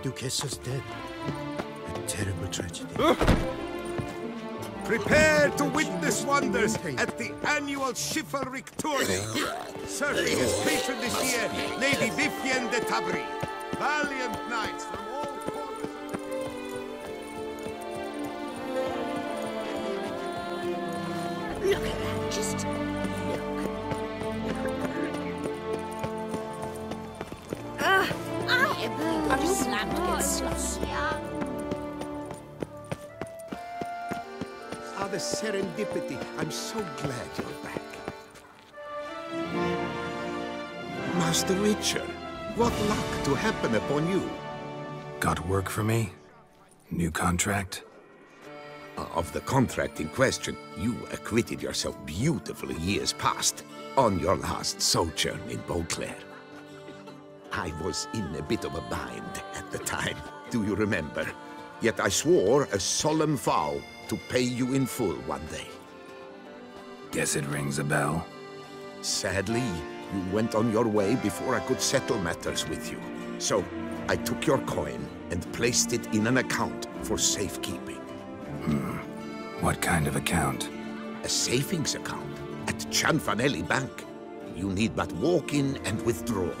Duchess dead. A terrible tragedy. Prepare to witness wonders at the annual chivalric tourney. Serving as patron this year, Lady Vivienne de Tabry. Valiant knights from all corners. Look at that, just look. I'm slammed against slots. Ah, the serendipity. I'm so glad you're back. Master Richard, what luck to happen upon you. Got work for me? New contract? Of the contract in question, you acquitted yourself beautifully years past on your last sojourn in Beauclair. I was in a bit of a bind at the time, do you remember? Yet I swore a solemn vow to pay you in full one day. Guess it rings a bell. Sadly, you went on your way before I could settle matters with you. So, I took your coin and placed it in an account for safekeeping. What kind of account? A savings account at Cianfanelli Bank. You need but walk in and withdraw.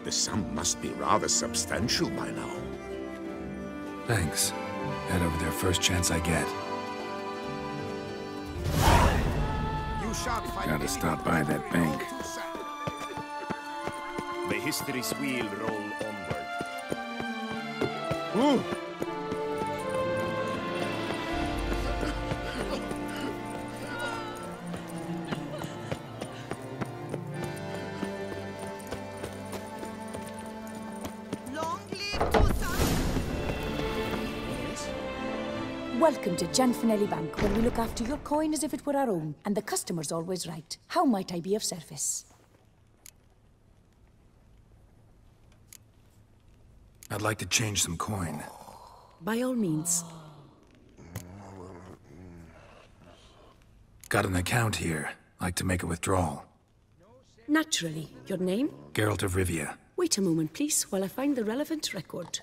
The sum must be rather substantial by now. Thanks. Head over there first chance I get. You shan't find Gotta stop by that bank. The history's wheel roll onward. Ooh. Welcome to Cianfanelli Bank, where we look after your coin as if it were our own, and the customer's always right. How might I be of service? I'd like to change some coin. By all means. Got an account here. Like to make a withdrawal. Naturally. Your name? Geralt of Rivia. Wait a moment, please, while I find the relevant record.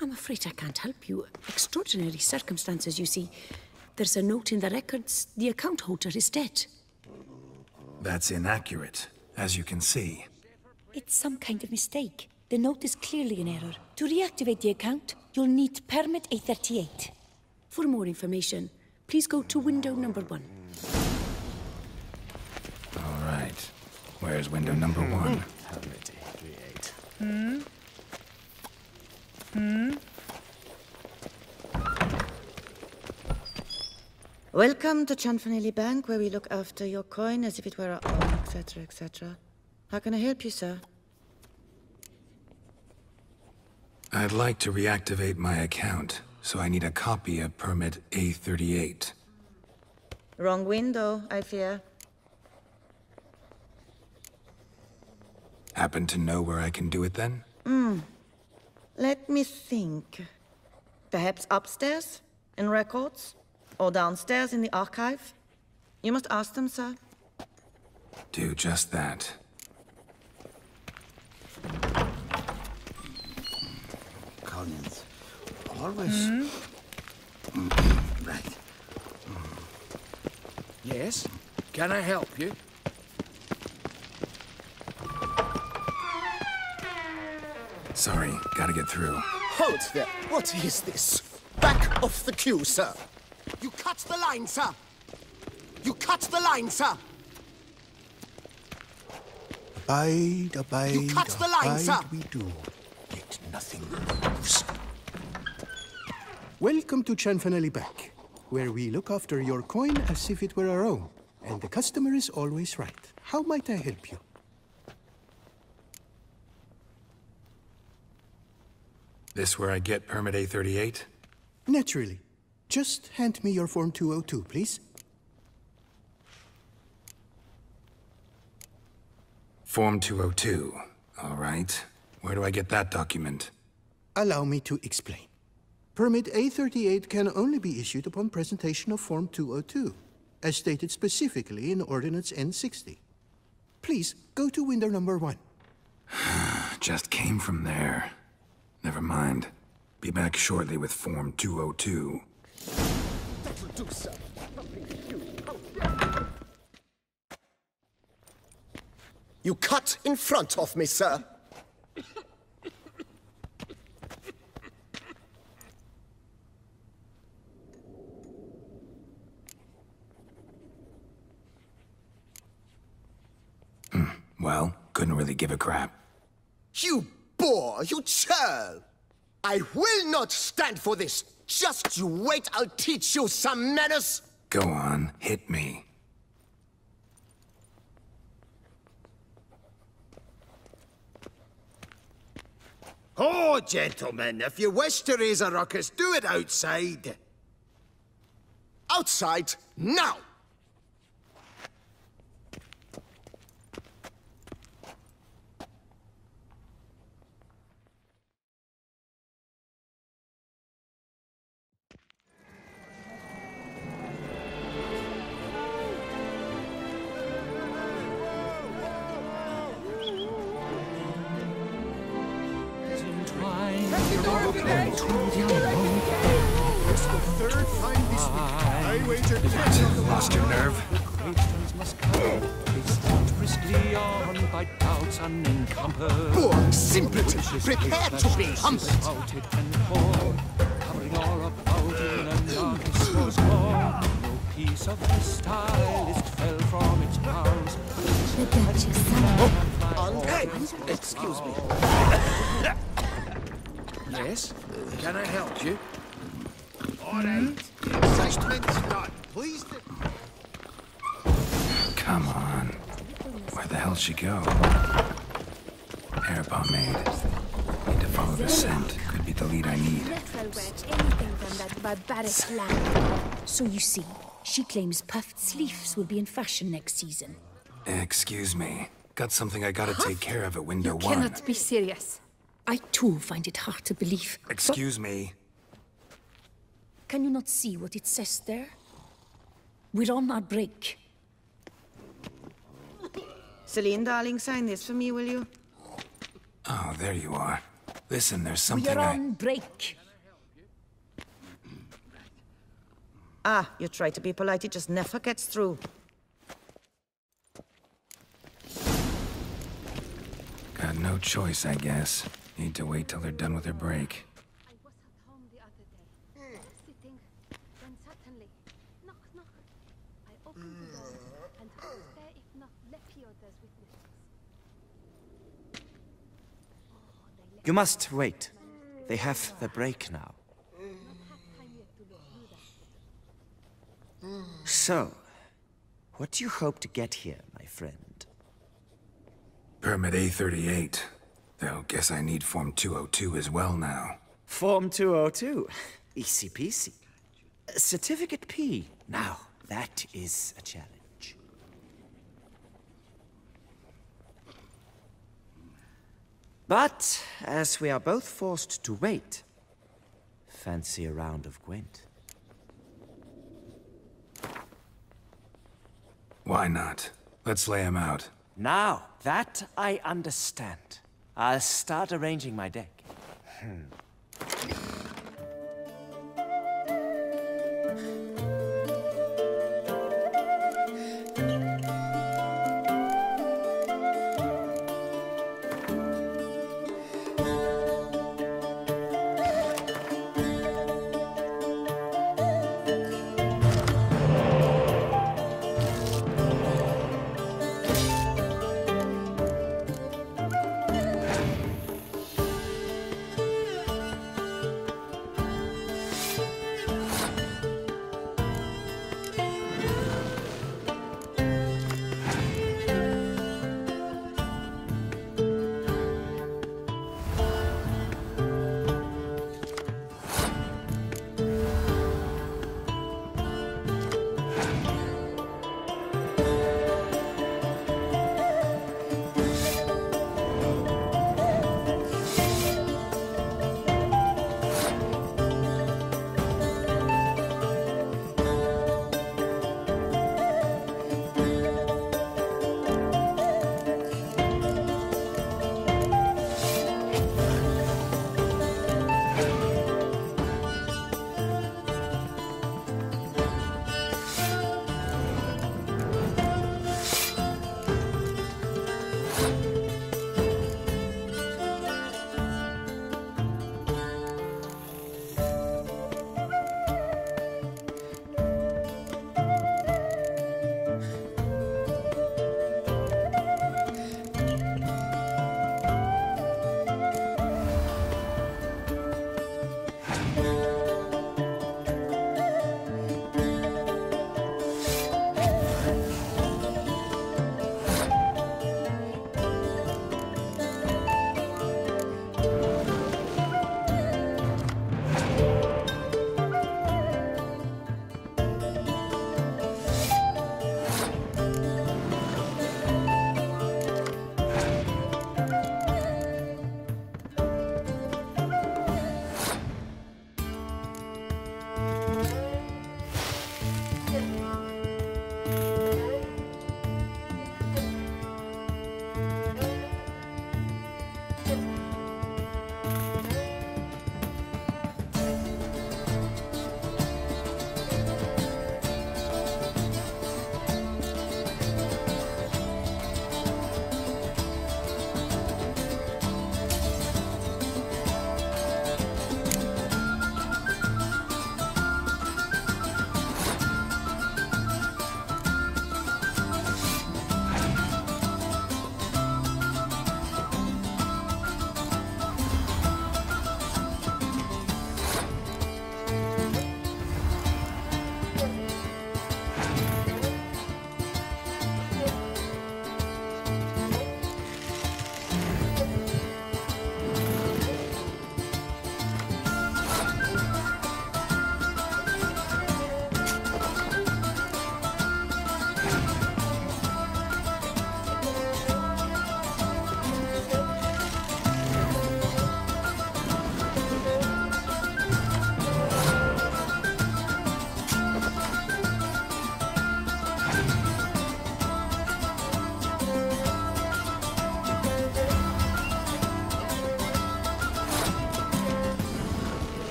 I'm afraid I can't help you. Extraordinary circumstances, you see. There's a note in the records. The account holder is dead. That's inaccurate, as you can see. It's some kind of mistake. The note is clearly an error. To reactivate the account, you'll need permit A38. For more information, please go to window number 1. All right. Where's window number 1? Permit A38. Welcome to Cianfanelli Bank, where we look after your coin as if it were our own, etc., etc. How can I help you, sir? I'd like to reactivate my account, so I need a copy of permit A38. Wrong window, I fear. Happen to know where I can do it then? Let me think. Perhaps upstairs, in records? Or downstairs in the archive? You must ask them, sir. Do just that. Collins. Always. Right. Yes? Can I help you? Sorry, gotta get through. Halt there. What is this? Back off the queue, sir. You cut the line, sir. You cut the line, sir. Abide, abide, you cut the line, sir. We do. Yet nothing moves. Welcome to Cianfanelli Bank, where we look after your coin as if it were our own, and the customer is always right. How might I help you? This where I get permit A38? Naturally. Just hand me your Form 202, please. Form 202. All right. Where do I get that document? Allow me to explain. Permit A38 can only be issued upon presentation of Form 202, as stated specifically in Ordinance N60. Please, go to window number 1. Just came from there. Never mind. Be back shortly with Form 202. That'll do, sir. You cut in front of me, sir. Well, couldn't really give a crap. You boor, you churl! I will not stand for this! Just you wait, I'll teach you some manners! Go on, hit me. Oh, gentlemen, if you wish to raise a ruckus, do it outside. Outside, now! Lost your nerve? Boor, simpleton, prepare to be humbled! Piece of the stylist fell from its powers. The Duchess. Excuse me. Yes? Can I help you? All right. Excitement's done. Please. Come on. Where the hell'd she go? Hair pomade. Need to follow the scent. Could be the lead I need. Never read anything from that barbaric land. So you see, she claims puffed sleeves will be in fashion next season. Excuse me. Got something I gotta take care of at window 1. Cannot be serious. I too find it hard to believe. Excuse me. Can you not see what it says there? We're on our break. Celine, darling, sign this for me, will you? Oh, there you are. Listen, there's We something are on break. Ah, you try to be polite, it just never gets through. Got no choice, I guess. Need to wait till they're done with their break. I was at home the other day, sitting, when suddenly, knock, knock. I opened the door, and who was there if not Lepioda's witnesses? You must wait. They have the break now. So, what do you hope to get here, my friend? Permit A38. Though, guess I need Form 202 as well now. Form 202? Easy peasy. Certificate P. Now, that is a challenge. But, as we are both forced to wait, fancy a round of Gwent? Why not? Let's lay him out. Now, that I understand. I'll start arranging my deck.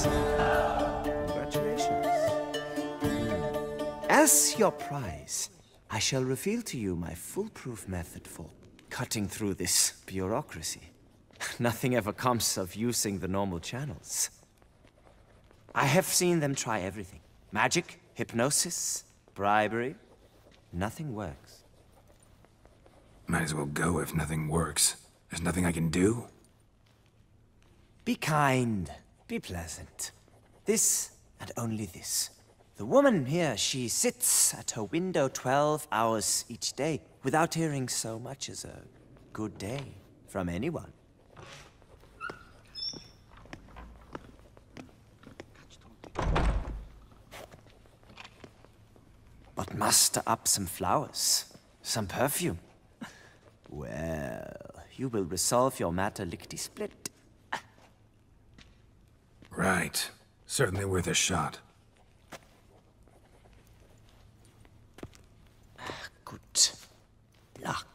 Congratulations. As your prize, I shall reveal to you my foolproof method for cutting through this bureaucracy. Nothing ever comes of using the normal channels. I have seen them try everything. Magic, hypnosis, bribery. Nothing works. Might as well go if nothing works. There's nothing I can do. Be kind. Be pleasant. This and only this. The woman here, she sits at her window 12 hours each day without hearing so much as a good day from anyone. But muster up some flowers, some perfume. Well, you will resolve your matter lickety-split. Right. Certainly worth a shot. Good luck.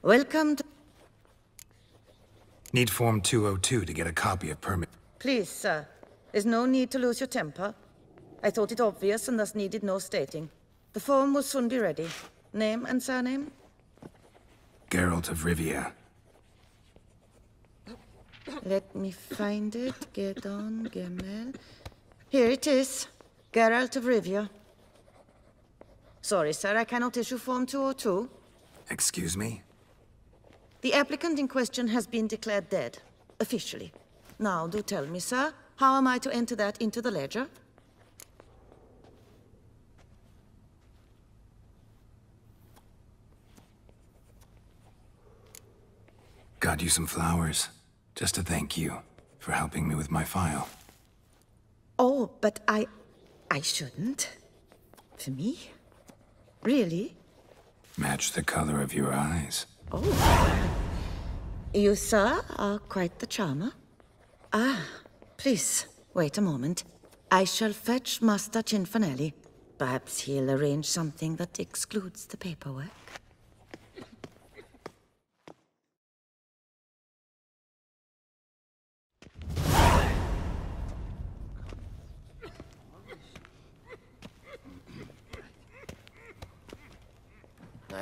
Welcome to... Need Form 202 to get a copy of permit. Please, sir. There's no need to lose your temper. I thought it obvious and thus needed no stating. The form will soon be ready. Name and surname? Geralt of Rivia. Let me find it. Get on, Gemel. Here it is. Geralt of Rivia. Sorry, sir, I cannot issue Form 202. Excuse me? The applicant in question has been declared dead, officially. Now, do tell me, sir, how am I to enter that into the ledger? Got you some flowers, just to thank you for helping me with my file. Oh, but I shouldn't. For me? Really? Match the color of your eyes. Oh. You, sir, are quite the charmer. Ah, please, wait a moment. I shall fetch Master Cinfanelli. Perhaps he'll arrange something that excludes the paperwork.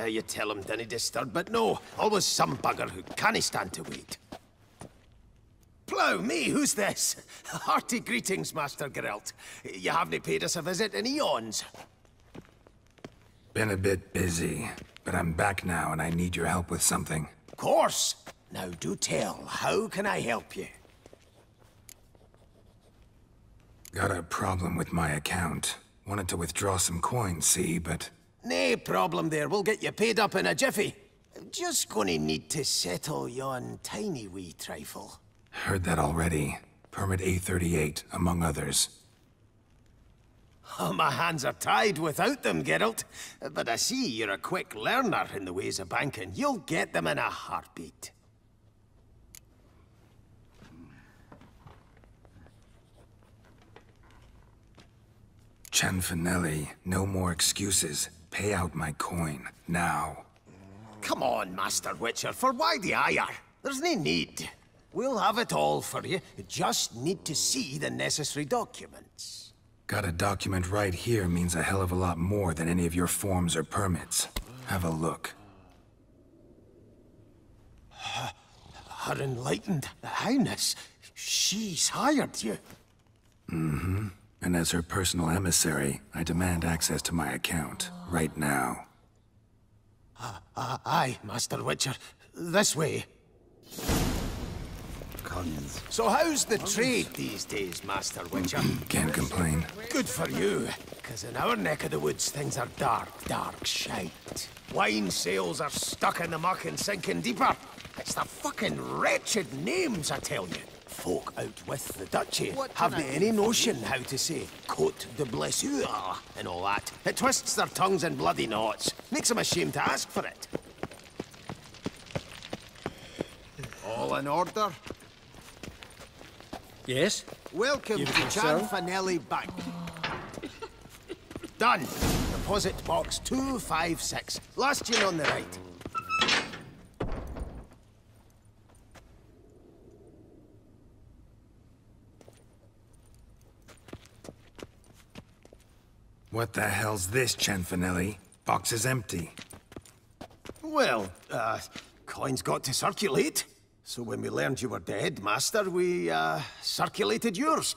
You tell him dinna disturb, but no, always some bugger who can't stand to wait. Plough me, who's this? Hearty greetings, Master Geralt. You haven't paid us a visit in eons. Been a bit busy, but I'm back now and I need your help with something. Of course. Now do tell, how can I help you? Got a problem with my account. Wanted to withdraw some coins, see, but... Nae problem there, we'll get you paid up in a jiffy. Just gonna need to settle yon tiny wee trifle. Heard that already. Permit A38, among others. Oh, my hands are tied without them, Geralt. But I see you're a quick learner in the ways of banking. You'll get them in a heartbeat. Cinfanelli, no more excuses. Pay out my coin, now. Come on, Master Witcher, for why the ire? There's no need. We'll have it all for you. You just need to see the necessary documents. Got a document right here means a hell of a lot more than any of your forms or permits. Have a look. Her Enlightened Highness, she's hired you. Mm-hmm. And as her personal emissary, I demand access to my account, right now. Aye, Master Witcher. This way. So how's the trade these days, Master Witcher? Can't complain. Good for you, because in our neck of the woods, things are dark, dark shite. Wine sales are stuck in the muck and sinking deeper. It's the fucking wretched names, I tell you. Folk out with the duchy haven't any notion how to say Côte de Blessure and all that. It twists their tongues in bloody knots. Makes them ashamed to ask for it. All in order? Yes? Welcome to Cinfanelli Bank. Done. Deposit box 256. Last year on the right. What the hell's this, Cianfanelli? Box is empty. Well, coins got to circulate. So when we learned you were dead, Master, we, circulated yours.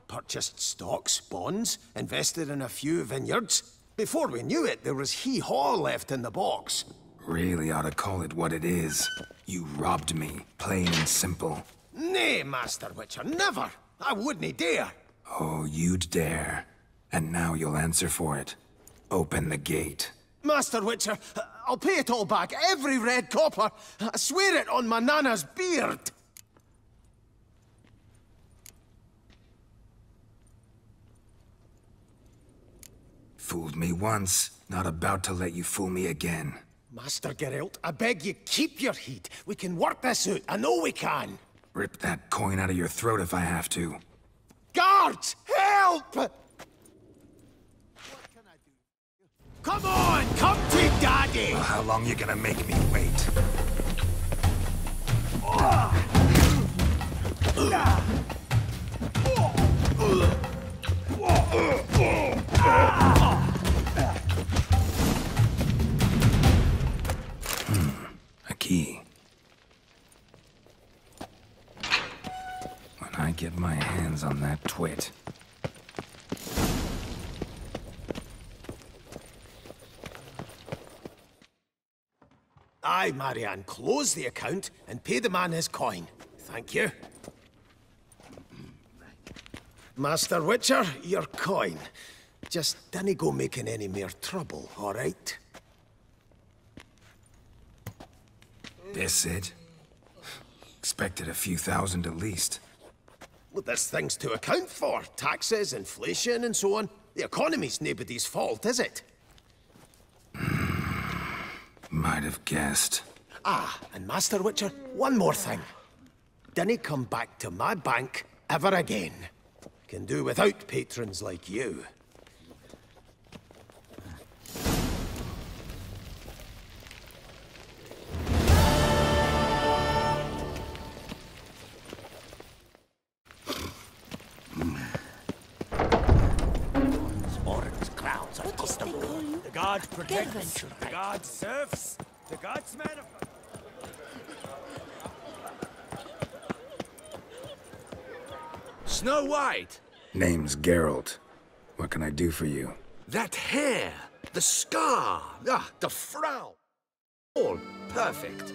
Purchased stocks, bonds, invested in a few vineyards. Before we knew it, there was hee-haw left in the box. Really ought to call it what it is. You robbed me, plain and simple. Nay, Master Witcher, never! I wouldn't dare! Oh, you'd dare. And now you'll answer for it. Open the gate. Master Witcher, I'll pay it all back, every red copper. I swear it on my nana's beard. Fooled me once, not about to let you fool me again. Master Geralt, I beg you, keep your heat. We can work this out, I know we can. Rip that coin out of your throat if I have to. Guards, help! What can I do? Come on, come to Daddy! Well, how long you gonna make me wait? A key. When I get my hands on that twit. Aye, Marianne, close the account and pay the man his coin. Thank you. Master Witcher, your coin. Just dinna go making any more trouble, all right? This it? Expected a few thousand at least. Well, there's things to account for. Taxes, inflation, and so on. The economy's nobody's fault, is it? Might have guessed. Ah, and Master Witcher, one more thing. Dinna come back to my bank ever again. Can do without patrons like you. Orange clouds are comfortable. The gods protect us. The gods serfs. The gods manifest. Snow White! Name's Geralt. What can I do for you? That hair, the scar, the frown. All perfect.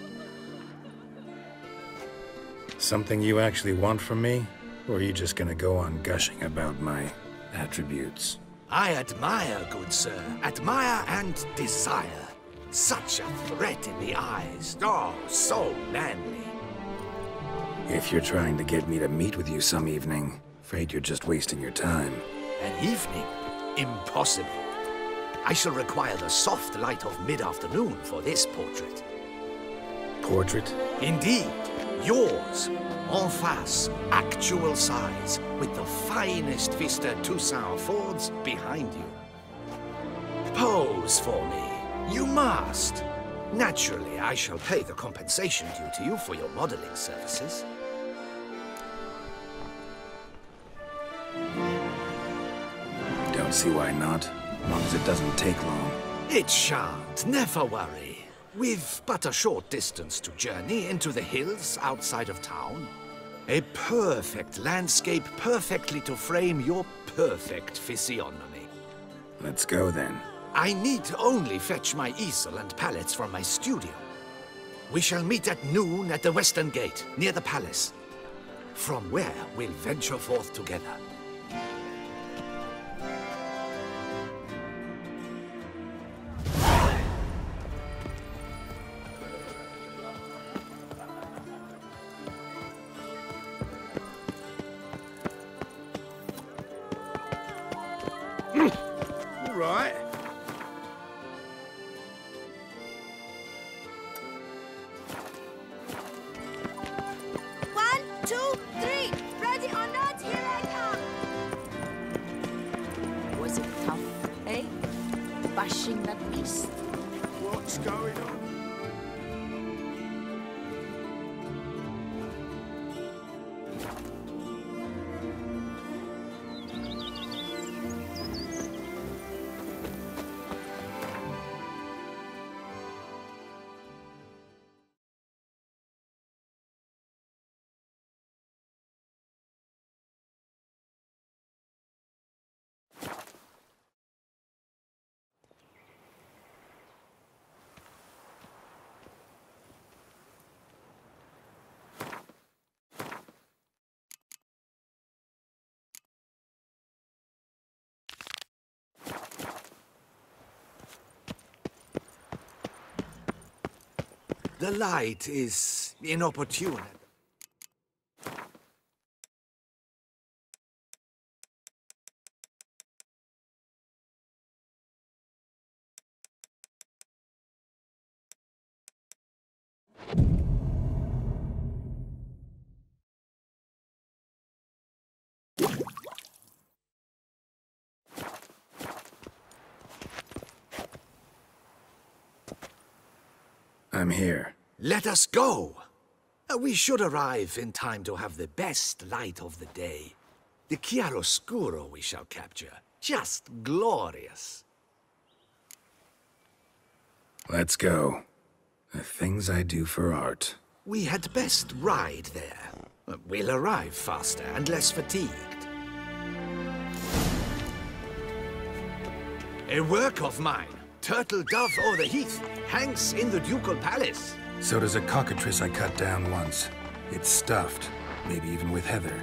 Something you actually want from me? Or are you just gonna go on gushing about my attributes? I admire, good sir. Admire and desire. Such a threat in the eyes. Oh, so manly. If you're trying to get me to meet with you some evening, afraid you're just wasting your time. An evening? Impossible. I shall require the soft light of mid-afternoon for this portrait. Portrait? Indeed. Yours. En face. Actual size. With the finest Vista Toussaint Fords behind you. Pose for me. You must. Naturally, I shall pay the compensation due to you for your modeling services. Don't see why not, as long as it doesn't take long. It shan't, never worry. With but a short distance to journey into the hills outside of town. A perfect landscape perfectly to frame your perfect physiognomy. Let's go then. I need only fetch my easel and palettes from my studio. We shall meet at noon at the western gate, near the palace. From where we'll venture forth together. All right. One, two, three. Ready or not, here I come. Was it tough, eh? Bashing that beast? What's going on? The light is inopportune. I'm here. Let us go! We should arrive in time to have the best light of the day. The chiaroscuro we shall capture. Just glorious. Let's go. The things I do for art. We had best ride there. We'll arrive faster and less fatigued. A work of mine, Turtle Dove o'er the Heath, hangs in the ducal palace. So does a cockatrice I cut down once. It's stuffed, maybe even with heather.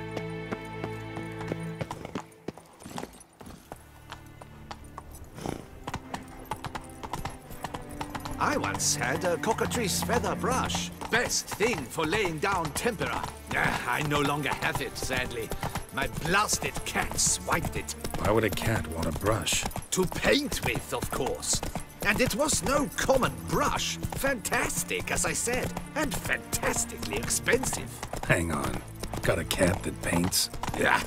I once had a cockatrice feather brush. Best thing for laying down tempera. I no longer have it, sadly. My blasted cat swiped it. Why would a cat want a brush? To paint with, of course. And it was no common brush. Fantastic, as I said, and fantastically expensive. Hang on. Got a cat that paints? Yeah,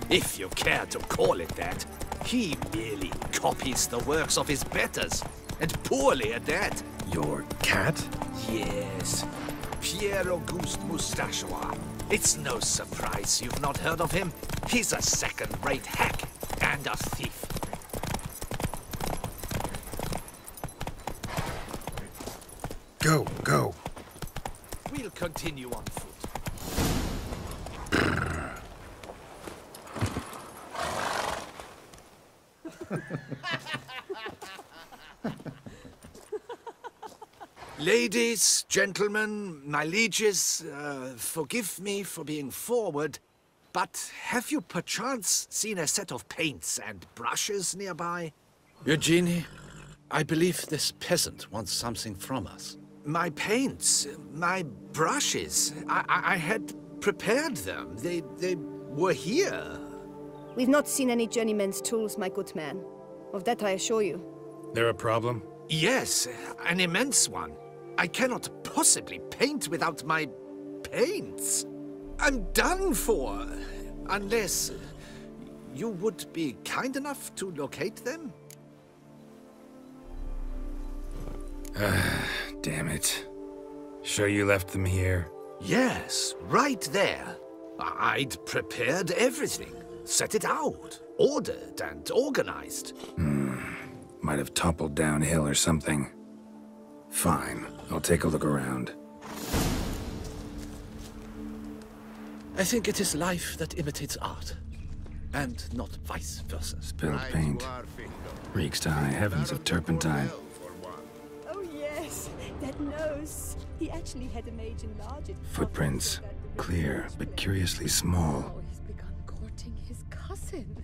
if you care to call it that. He merely copies the works of his betters, and poorly at that. Your cat? Yes. Pierre Auguste Moustachois. It's no surprise you've not heard of him. He's a second-rate hack and a thief. Go, go. We'll continue on foot. Ladies, gentlemen, my lieges, forgive me for being forward, but have you perchance seen a set of paints and brushes nearby? Eugenie, I believe this peasant wants something from us. My paints, my brushes, I had prepared them. They were here. We've not seen any journeyman's tools, my good man. Of that I assure you. There a problem? Yes, an immense one. I cannot possibly paint without my paints. I'm done for. Unless you would be kind enough to locate them? Damn it. Sure you left them here? Yes, right there. I'd prepared everything. Set it out. Ordered and organized. Might have toppled downhill or something. Fine. I'll take a look around. I think it is life that imitates art, and not vice versa. Spilled paint. Reeks to high heavens of turpentine. Oh yes, that nose. He actually had a mage enlarge it. Footprints. Clear, but curiously small. Oh, he's begun courting his cousin.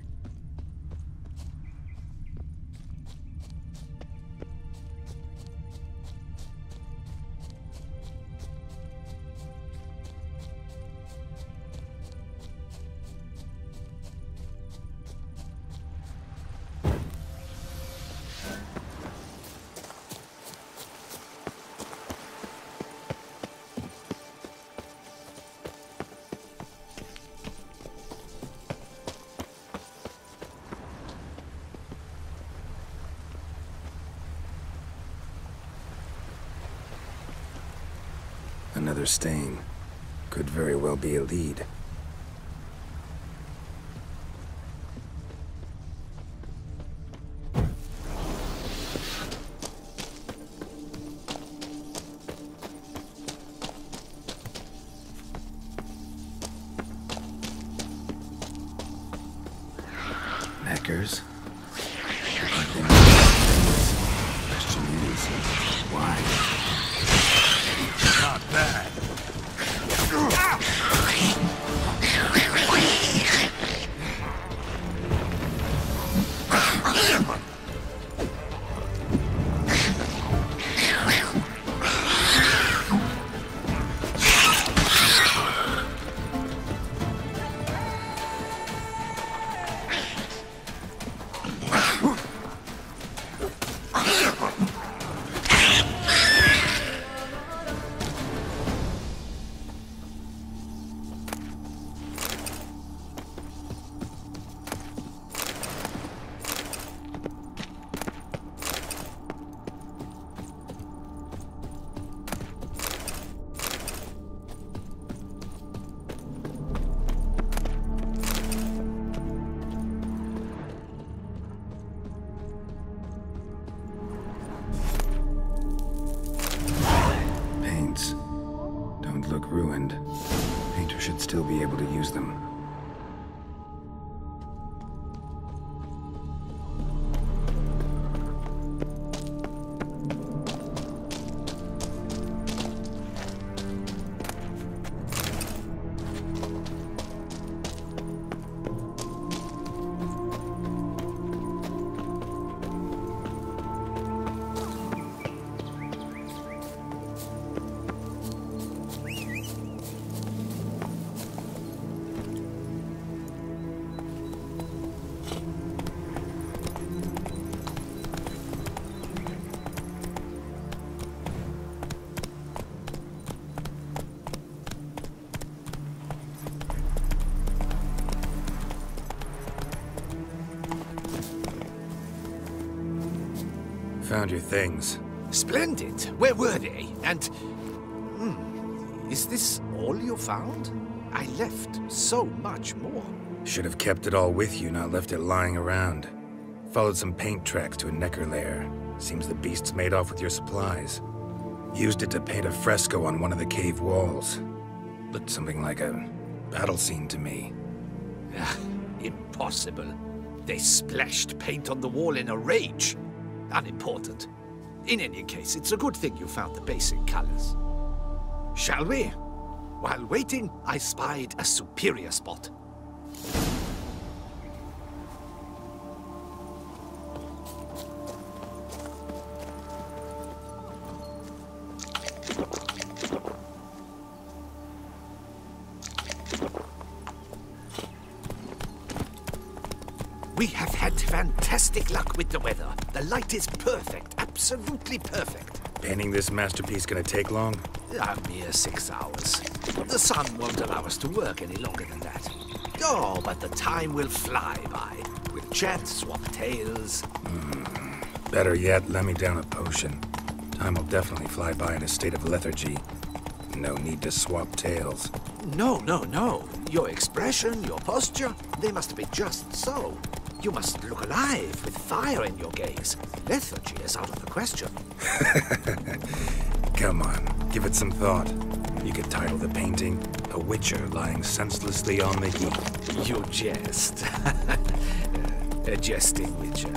Another stain. Could very well be a lead. Knackers? Question is, why? Not bad. look ruined. Painter should still be able to use them. Found your things. Splendid. Where were they? And... is this all you found? I left so much more. Should have kept it all with you, not left it lying around. Followed some paint tracks to a necker lair. Seems the beast's made off with your supplies. Used it to paint a fresco on one of the cave walls. Looked something like a battle scene to me. Impossible. They splashed paint on the wall in a rage. Unimportant. In any case, it's a good thing you found the basic colors. Shall we? While waiting, I spied a superior spot. We have had fantastic luck with the weather. The light is perfect, absolutely perfect. Painting this masterpiece gonna take long? A mere 6 hours. The sun won't allow us to work any longer than that. Oh, but the time will fly by. We'll chat, swap tales. Better yet, let me down a potion. Time will definitely fly by in a state of lethargy. No need to swap tales. No. Your expression, your posture, they must be just so. You must look alive with fire in your gaze. Lethargy is out of the question. Come on, give it some thought. You could title the painting, A Witcher Lying Senselessly on the Heath. You jest. A jesting witcher.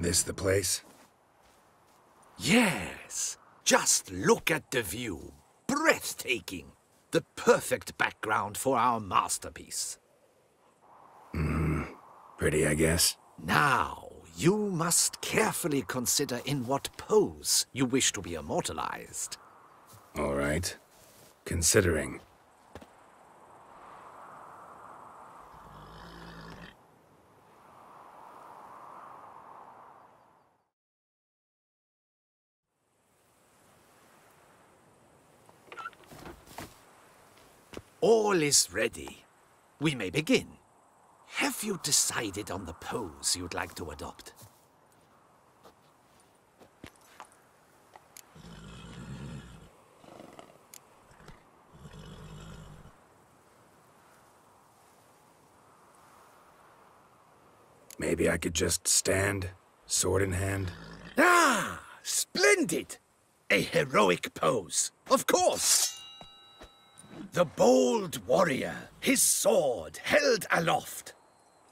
This the place? Yes. Just look at the view. Breathtaking. The perfect background for our masterpiece. Pretty, I guess. Now, you must carefully consider in what pose you wish to be immortalized. All right. Considering. All is ready. We may begin. Have you decided on the pose you'd like to adopt? Maybe I could just stand, sword in hand. Ah, splendid! A heroic pose, of course! The bold warrior, his sword held aloft,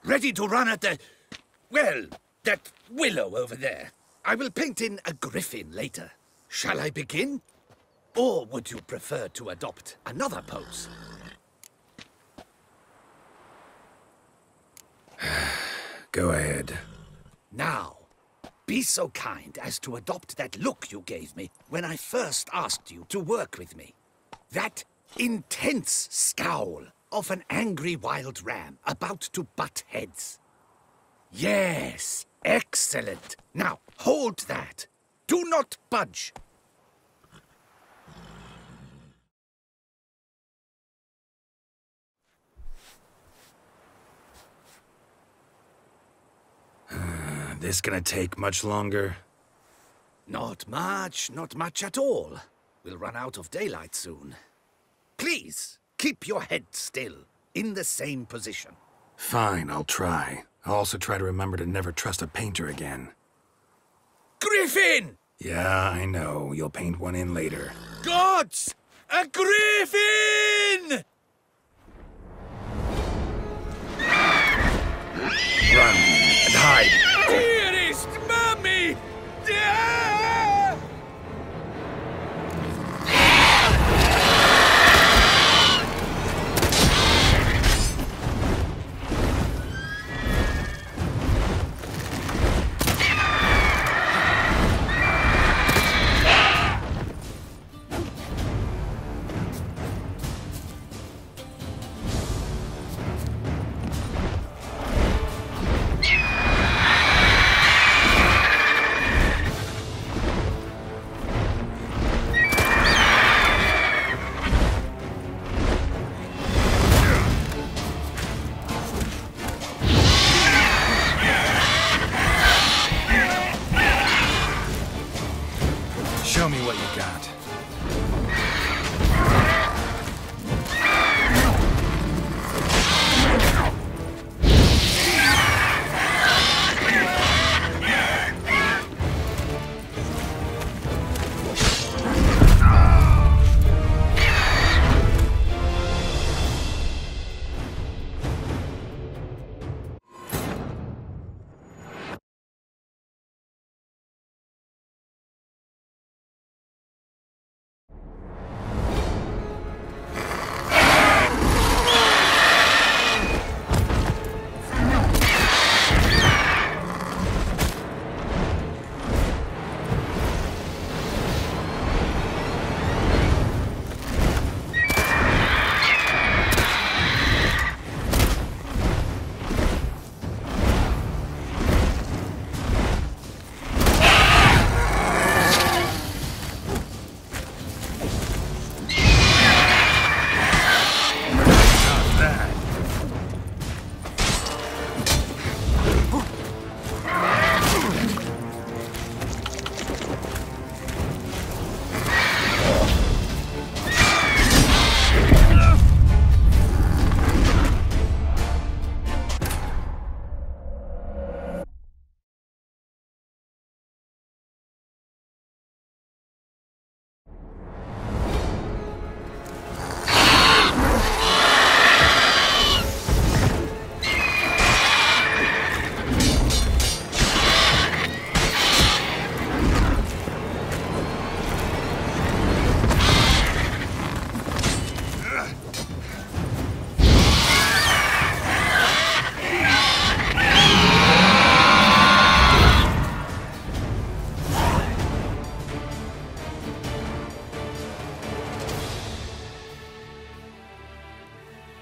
ready to run at the... well, that willow over there. I will paint in a griffin later. Shall I begin? Or would you prefer to adopt another pose? Go ahead. Now, be so kind as to adopt that look you gave me when I first asked you to work with me. That intense scowl of an angry wild ram about to butt heads. Yes, excellent. Now, hold that. Do not budge. This gonna take much longer? Not much at all. We'll run out of daylight soon. Please, keep your head still, in the same position. Fine, I'll try. I'll also try to remember to never trust a painter again. Griffin! Yeah, I know. You'll paint one in later. Gods! A griffin! Run and hide! Dearest Mummy! Show me what you got.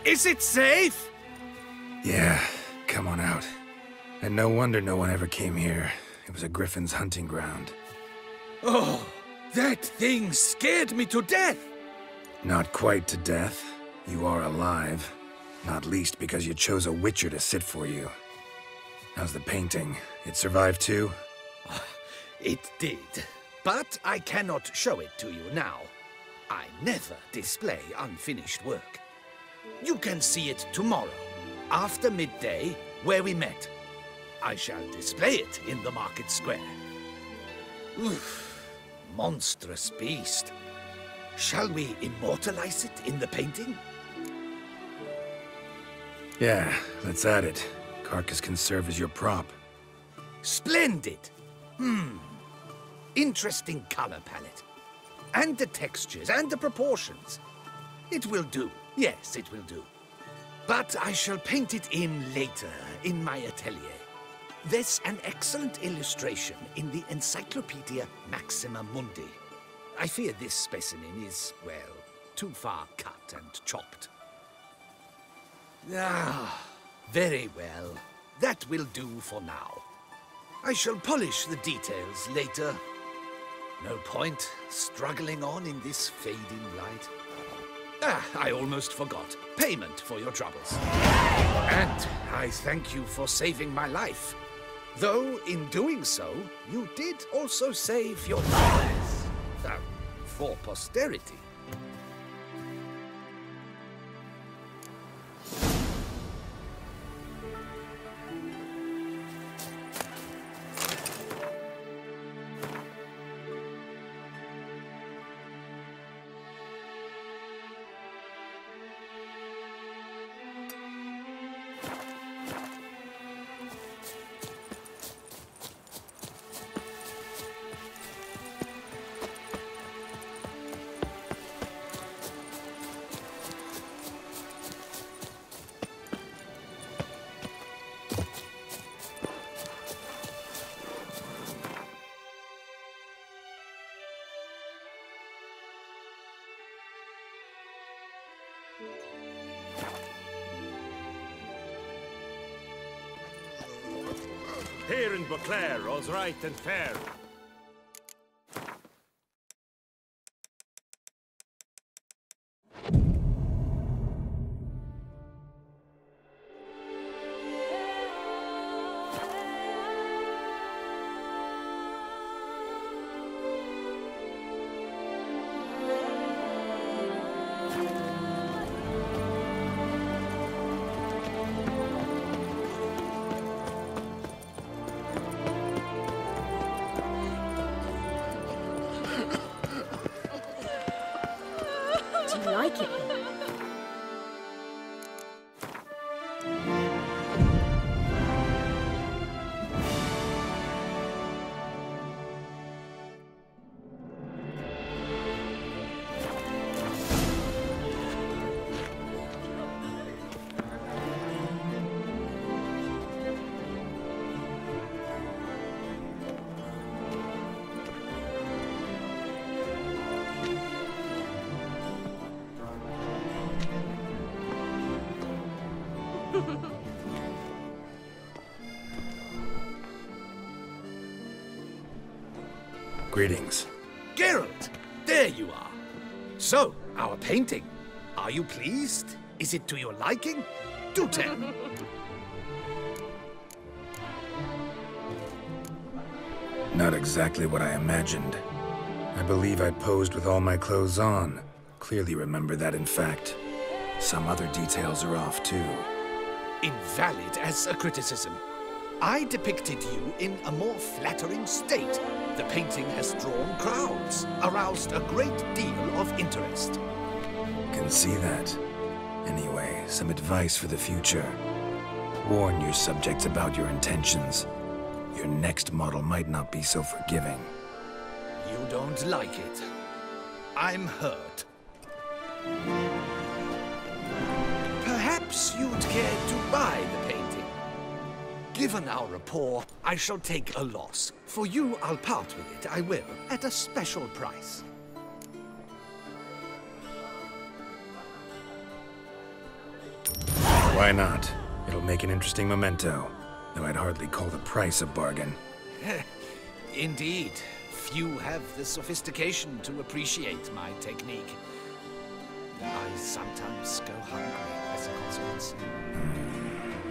Is it safe? Yeah, come on out. And no wonder no one ever came here. It was a griffin's hunting ground. Oh, that thing scared me to death! Not quite to death. You are alive. Not least because you chose a witcher to sit for you. How's the painting? It survived too? It did. But I cannot show it to you now. I never display unfinished work. You can see it tomorrow, after midday, where we met. I shall display it in the market square. Oof, monstrous beast. Shall we immortalize it in the painting? Yeah, let's add it. Carcass can serve as your prop. Splendid! Interesting color palette. And the textures and the proportions. It will do. Yes, it will do. But I shall paint it in later, in my atelier. There's an excellent illustration in the Encyclopedia Maxima Mundi. I fear this specimen is, well, too far cut and chopped. Ah, very well. That will do for now. I shall polish the details later. No point struggling on in this fading light. Ah, I almost forgot. Payment for your troubles. And I thank you for saving my life. Though, in doing so, you did also save your lives. For posterity. Here in Beauclair, all's right and fair. Like it. Greetings. Geralt! There you are. So, our painting. Are you pleased? Is it to your liking? Do tell. Not exactly what I imagined. I believe I posed with all my clothes on. Clearly remember that, in fact. Some other details are off, too. Invalid as a criticism. I depicted you in a more flattering state. The painting has drawn crowds, aroused a great deal of interest. Can see that. Anyway, some advice for the future. Warn your subjects about your intentions. Your next model might not be so forgiving. You don't like it. I'm hurt. Perhaps you'd care to buy the painting. Given our rapport, I shall take a loss. For you, I'll part with it, I will, at a special price. Why not? It'll make an interesting memento, though I'd hardly call the price a bargain. Indeed. Few have the sophistication to appreciate my technique. I sometimes go hungry as a consequence.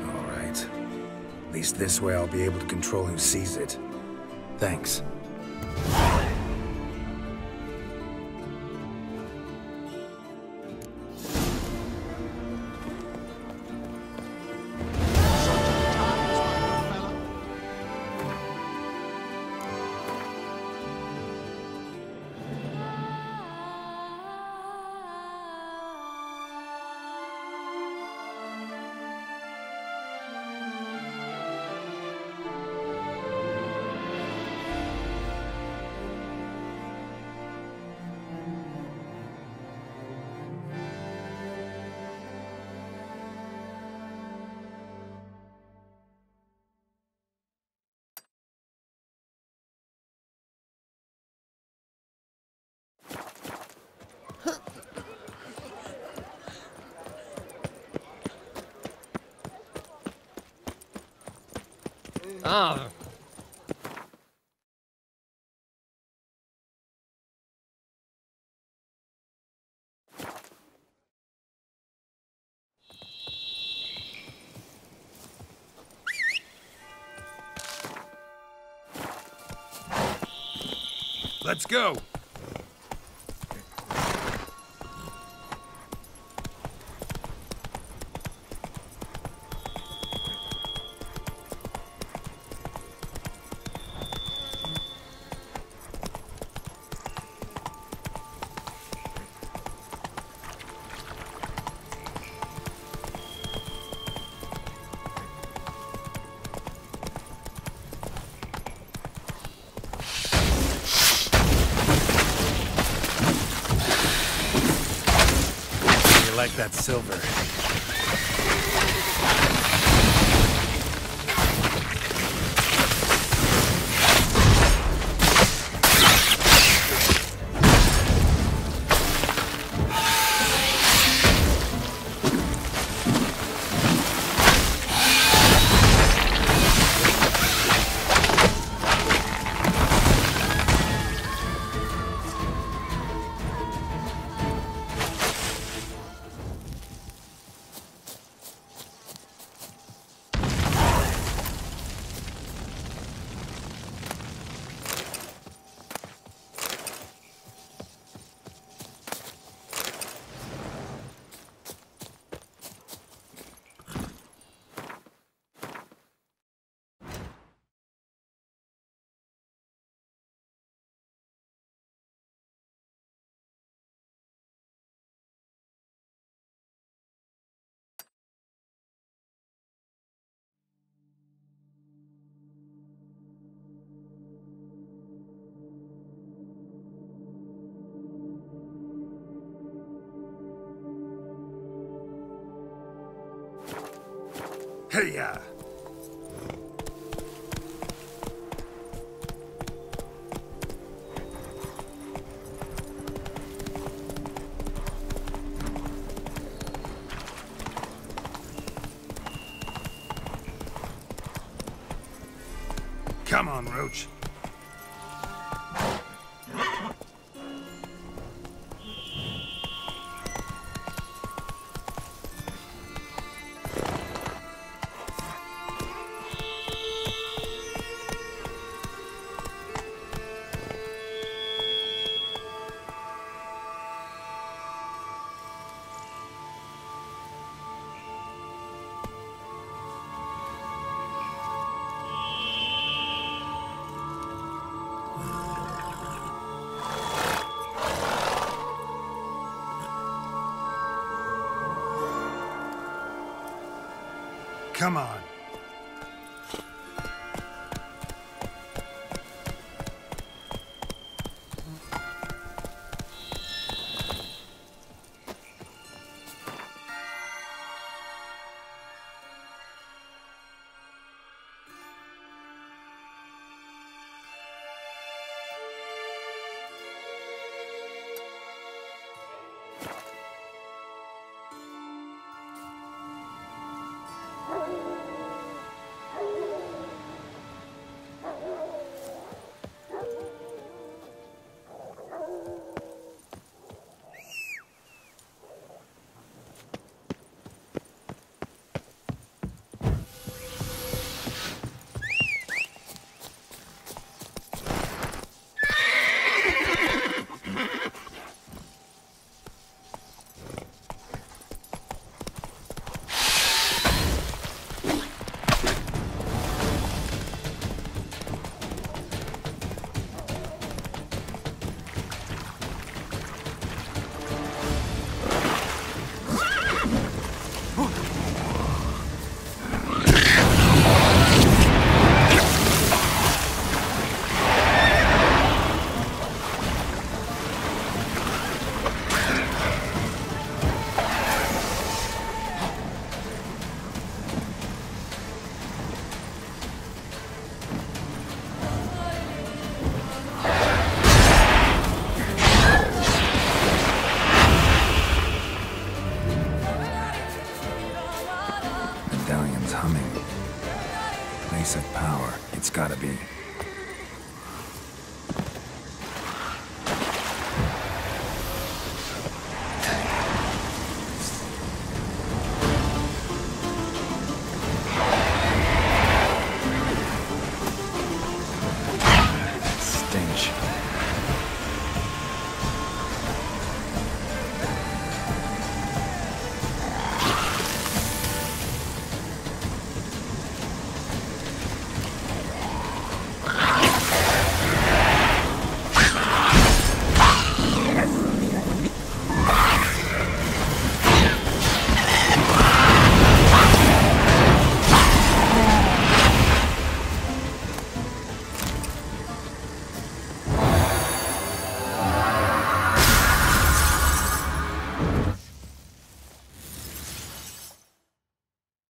All right. At least this way I'll be able to control who sees it. Thanks. Ah. Let's go. Like that silver. Hey-ya! Come on, Roach. Come on.